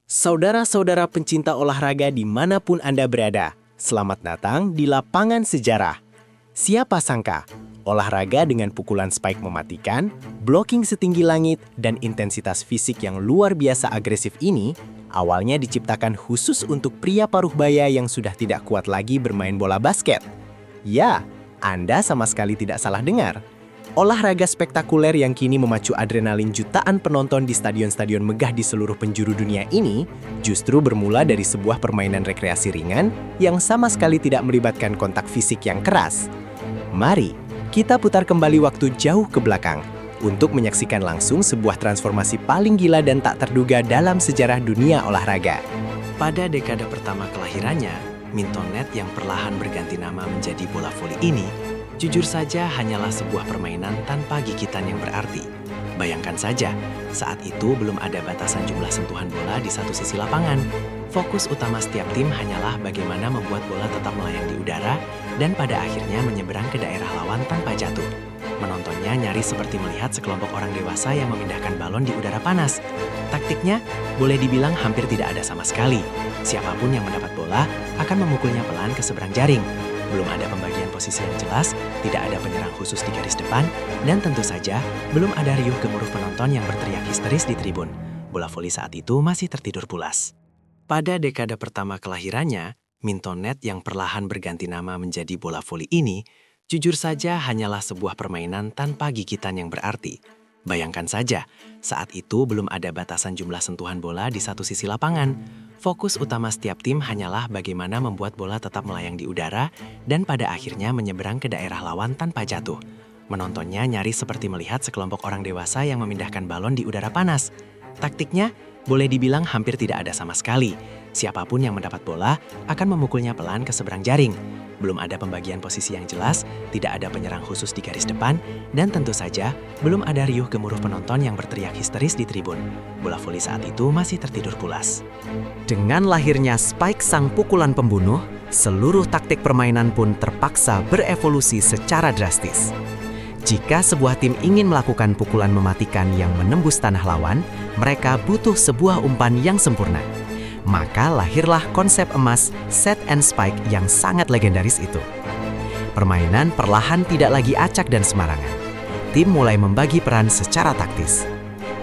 Saudara-saudara pencinta olahraga dimanapun Anda berada, selamat datang di Lapangan Sejarah. Siapa sangka, olahraga dengan pukulan spike mematikan, blocking setinggi langit, dan intensitas fisik yang luar biasa agresif ini awalnya diciptakan khusus untuk pria paruh baya yang sudah tidak kuat lagi bermain bola basket. Ya, Anda sama sekali tidak salah dengar. Olahraga spektakuler yang kini memacu adrenalin jutaan penonton di stadion-stadion megah di seluruh penjuru dunia ini justru bermula dari sebuah permainan rekreasi ringan yang sama sekali tidak melibatkan kontak fisik yang keras. Mari, kita putar kembali waktu jauh ke belakang untuk menyaksikan langsung sebuah transformasi paling gila dan tak terduga dalam sejarah dunia olahraga. Pada dekade pertama kelahirannya, Mintonnet yang perlahan berganti nama menjadi bola voli ini jujur saja hanyalah sebuah permainan tanpa gigitan yang berarti. Bayangkan saja, saat itu belum ada batasan jumlah sentuhan bola di satu sisi lapangan. Fokus utama setiap tim hanyalah bagaimana membuat bola tetap melayang di udara dan pada akhirnya menyeberang ke daerah lawan tanpa jatuh. Menontonnya nyaris seperti melihat sekelompok orang dewasa yang memindahkan balon di udara panas. Taktiknya boleh dibilang hampir tidak ada sama sekali. Siapapun yang mendapat bola akan memukulnya pelan ke seberang jaring. Belum ada pembagian posisi yang jelas, tidak ada penyerang khusus di garis depan, dan tentu saja belum ada riuh gemuruh penonton yang berteriak histeris di tribun. Bola voli saat itu masih tertidur pulas. Pada dekade pertama kelahirannya, Mintonnet yang perlahan berganti nama menjadi bola voli ini, jujur saja hanyalah sebuah permainan tanpa gigitan yang berarti. Bayangkan saja, saat itu belum ada batasan jumlah sentuhan bola di satu sisi lapangan. Fokus utama setiap tim hanyalah bagaimana membuat bola tetap melayang di udara dan pada akhirnya menyeberang ke daerah lawan tanpa jatuh. Menontonnya nyaris seperti melihat sekelompok orang dewasa yang memindahkan balon di udara panas. Taktiknya boleh dibilang hampir tidak ada sama sekali. Siapapun yang mendapat bola akan memukulnya pelan ke seberang jaring. Belum ada pembagian posisi yang jelas, tidak ada penyerang khusus di garis depan, dan tentu saja belum ada riuh gemuruh penonton yang berteriak histeris di tribun. Bola voli saat itu masih tertidur pulas. Dengan lahirnya spike sang pukulan pembunuh, seluruh taktik permainan pun terpaksa berevolusi secara drastis. Jika sebuah tim ingin melakukan pukulan mematikan yang menembus tanah lawan, mereka butuh sebuah umpan yang sempurna. Maka lahirlah konsep emas set and spike yang sangat legendaris itu. Permainan perlahan tidak lagi acak dan sembarangan. Tim mulai membagi peran secara taktis.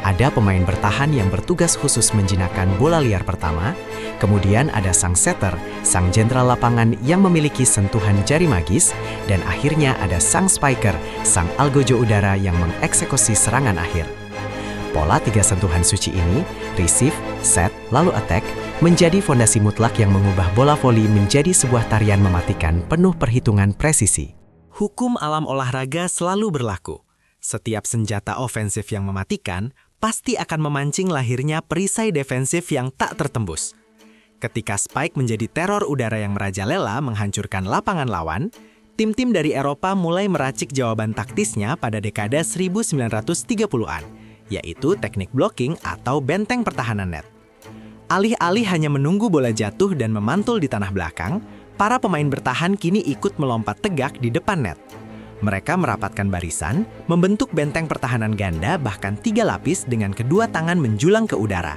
Ada pemain bertahan yang bertugas khusus menjinakkan bola liar pertama, kemudian ada sang setter, sang jenderal lapangan yang memiliki sentuhan jari magis, dan akhirnya ada sang spiker, sang algojo udara yang mengeksekusi serangan akhir. Pola tiga sentuhan suci ini, receive, set, lalu attack, menjadi fondasi mutlak yang mengubah bola voli menjadi sebuah tarian mematikan penuh perhitungan presisi. Hukum alam olahraga selalu berlaku. Setiap senjata ofensif yang mematikan pasti akan memancing lahirnya perisai defensif yang tak tertembus. Ketika spike menjadi teror udara yang merajalela menghancurkan lapangan lawan, tim-tim dari Eropa mulai meracik jawaban taktisnya pada dekade 1930-an, yaitu teknik blocking atau benteng pertahanan net. Alih-alih hanya menunggu bola jatuh dan memantul di tanah belakang, para pemain bertahan kini ikut melompat tegak di depan net. Mereka merapatkan barisan, membentuk benteng pertahanan ganda bahkan 3 lapis dengan kedua tangan menjulang ke udara.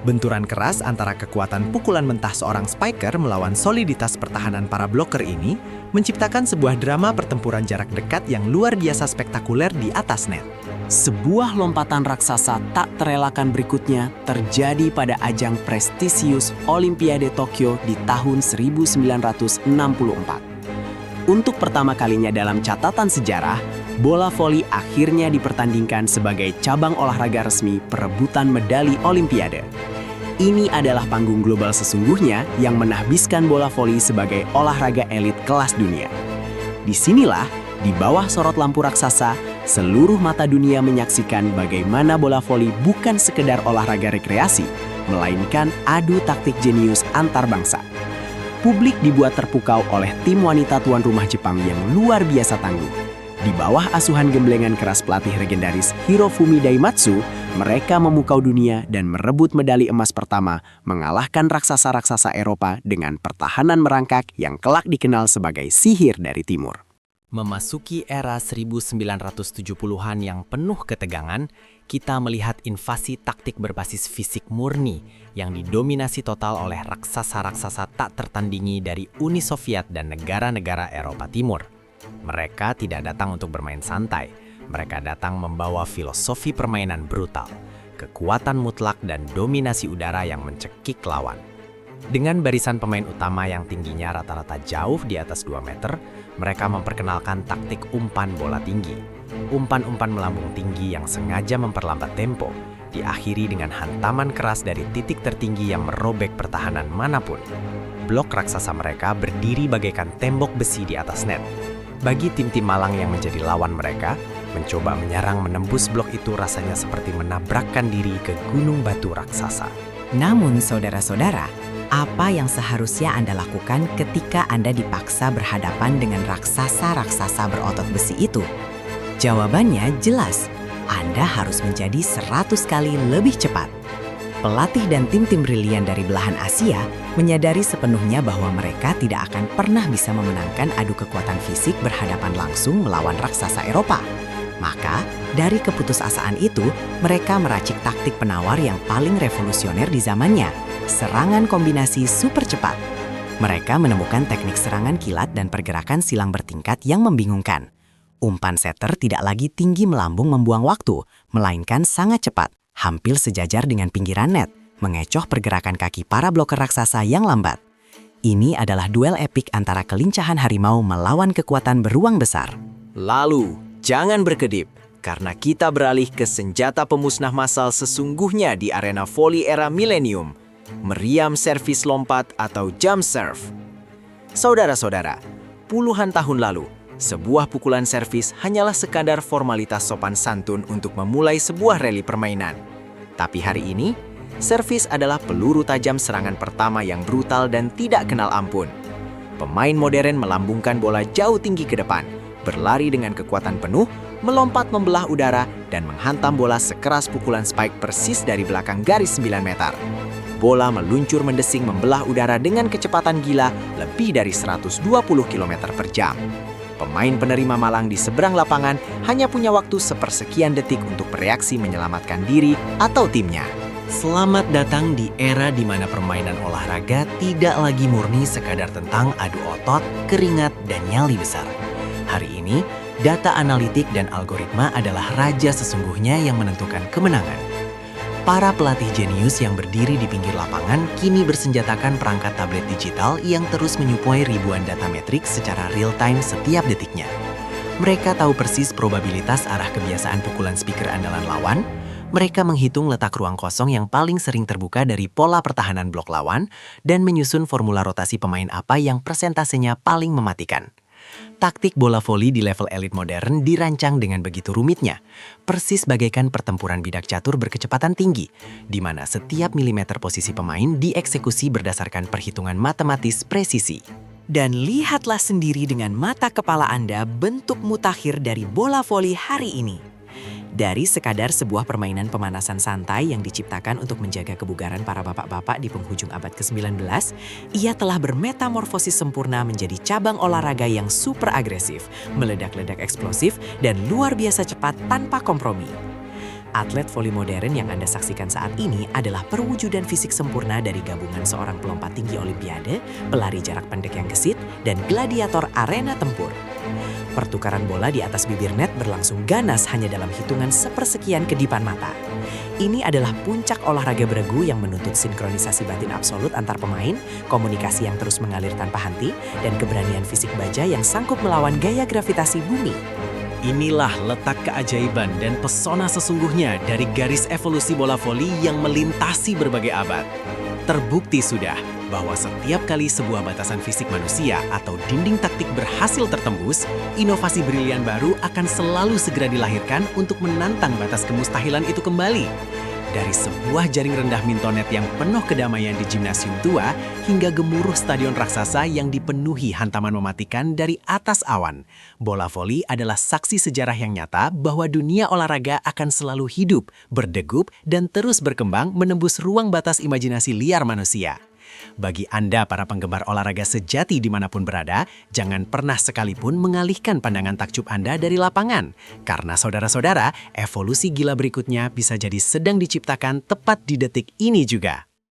Benturan keras antara kekuatan pukulan mentah seorang spiker melawan soliditas pertahanan para bloker ini menciptakan sebuah drama pertempuran jarak dekat yang luar biasa spektakuler di atas net. Sebuah lompatan raksasa tak terelakkan berikutnya terjadi pada ajang prestisius Olimpiade Tokyo di tahun 1964. Untuk pertama kalinya dalam catatan sejarah, bola voli akhirnya dipertandingkan sebagai cabang olahraga resmi perebutan medali Olimpiade. Ini adalah panggung global sesungguhnya yang menahbiskan bola voli sebagai olahraga elit kelas dunia. Disinilah, di bawah sorot lampu raksasa, seluruh mata dunia menyaksikan bagaimana bola voli bukan sekedar olahraga rekreasi, melainkan adu taktik jenius antar bangsa. Publik dibuat terpukau oleh tim wanita tuan rumah Jepang yang luar biasa tangguh. Di bawah asuhan gemblengan keras pelatih legendaris Hirofumi Daimatsu, mereka memukau dunia dan merebut medali emas pertama, mengalahkan raksasa-raksasa Eropa dengan pertahanan merangkak yang kelak dikenal sebagai sihir dari timur. Memasuki era 1970-an yang penuh ketegangan, kita melihat invasi taktik berbasis fisik murni yang didominasi total oleh raksasa-raksasa tak tertandingi dari Uni Soviet dan negara-negara Eropa Timur. Mereka tidak datang untuk bermain santai, mereka datang membawa filosofi permainan brutal, kekuatan mutlak dan dominasi udara yang mencekik lawan. Dengan barisan pemain utama yang tingginya rata-rata jauh di atas 2 meter, mereka memperkenalkan taktik umpan bola tinggi. Umpan-umpan melambung tinggi yang sengaja memperlambat tempo, diakhiri dengan hantaman keras dari titik tertinggi yang merobek pertahanan manapun. Blok raksasa mereka berdiri bagaikan tembok besi di atas net. Bagi tim-tim malang yang menjadi lawan mereka, mencoba menyerang menembus blok itu rasanya seperti menabrakkan diri ke gunung batu raksasa. Namun saudara-saudara, apa yang seharusnya Anda lakukan ketika Anda dipaksa berhadapan dengan raksasa-raksasa berotot besi itu? Jawabannya jelas, Anda harus menjadi 100 kali lebih cepat. Pelatih dan tim-tim brilian dari belahan Asia menyadari sepenuhnya bahwa mereka tidak akan pernah bisa memenangkan adu kekuatan fisik berhadapan langsung melawan raksasa Eropa. Maka, dari keputusasaan itu, mereka meracik taktik penawar yang paling revolusioner di zamannya, serangan kombinasi super cepat. Mereka menemukan teknik serangan kilat dan pergerakan silang bertingkat yang membingungkan. Umpan setter tidak lagi tinggi melambung membuang waktu, melainkan sangat cepat, hampir sejajar dengan pinggiran net, mengecoh pergerakan kaki para bloker raksasa yang lambat. Ini adalah duel epik antara kelincahan harimau melawan kekuatan beruang besar. Lalu, jangan berkedip, karena kita beralih ke senjata pemusnah massal sesungguhnya di arena voli era milenium, meriam servis lompat atau jump serve. Saudara-saudara, puluhan tahun lalu, sebuah pukulan servis hanyalah sekadar formalitas sopan santun untuk memulai sebuah rally permainan. Tapi hari ini, servis adalah peluru tajam serangan pertama yang brutal dan tidak kenal ampun. Pemain modern melambungkan bola jauh tinggi ke depan, berlari dengan kekuatan penuh, melompat membelah udara, dan menghantam bola sekeras pukulan spike persis dari belakang garis 9 meter. Bola meluncur mendesing membelah udara dengan kecepatan gila lebih dari 120 km per jam. Pemain penerima malang di seberang lapangan hanya punya waktu sepersekian detik untuk bereaksi menyelamatkan diri atau timnya. Selamat datang di era di mana permainan olahraga tidak lagi murni sekadar tentang adu otot, keringat, dan nyali besar. Hari ini, data analitik dan algoritma adalah raja sesungguhnya yang menentukan kemenangan. Para pelatih jenius yang berdiri di pinggir lapangan kini bersenjatakan perangkat tablet digital yang terus menyuplai ribuan data metrik secara real-time setiap detiknya. Mereka tahu persis probabilitas arah kebiasaan pukulan speaker andalan lawan. Mereka menghitung letak ruang kosong yang paling sering terbuka dari pola pertahanan blok lawan dan menyusun formula rotasi pemain apa yang persentasenya paling mematikan. Taktik bola voli di level elit modern dirancang dengan begitu rumitnya, persis bagaikan pertempuran bidak catur berkecepatan tinggi, di mana setiap milimeter posisi pemain dieksekusi berdasarkan perhitungan matematis presisi. Dan lihatlah sendiri dengan mata kepala Anda bentuk mutakhir dari bola voli hari ini. Dari sekadar sebuah permainan pemanasan santai yang diciptakan untuk menjaga kebugaran para bapak-bapak di penghujung abad ke-19, ia telah bermetamorfosis sempurna menjadi cabang olahraga yang super agresif, meledak-ledak eksplosif, dan luar biasa cepat tanpa kompromi. Atlet voli modern yang Anda saksikan saat ini adalah perwujudan fisik sempurna dari gabungan seorang pelompat tinggi olimpiade, pelari jarak pendek yang gesit, dan gladiator arena tempur. Pertukaran bola di atas bibir net berlangsung ganas hanya dalam hitungan sepersekian kedipan mata. Ini adalah puncak olahraga beregu yang menuntut sinkronisasi batin absolut antar pemain, komunikasi yang terus mengalir tanpa henti, dan keberanian fisik baja yang sanggup melawan gaya gravitasi bumi. Inilah letak keajaiban dan pesona sesungguhnya dari garis evolusi bola voli yang melintasi berbagai abad. Terbukti sudah bahwa setiap kali sebuah batasan fisik manusia atau dinding taktik berhasil tertembus, inovasi brilian baru akan selalu segera dilahirkan untuk menantang batas kemustahilan itu kembali. Dari sebuah jaring rendah mintonet yang penuh kedamaian di gimnasium tua, hingga gemuruh stadion raksasa yang dipenuhi hantaman mematikan dari atas awan, bola voli adalah saksi sejarah yang nyata bahwa dunia olahraga akan selalu hidup, berdegup, dan terus berkembang menembus ruang batas imajinasi liar manusia. Bagi Anda para penggemar olahraga sejati dimanapun berada, jangan pernah sekalipun mengalihkan pandangan takjub Anda dari lapangan. Karena saudara-saudara, evolusi gila berikutnya bisa jadi sedang diciptakan tepat di detik ini juga.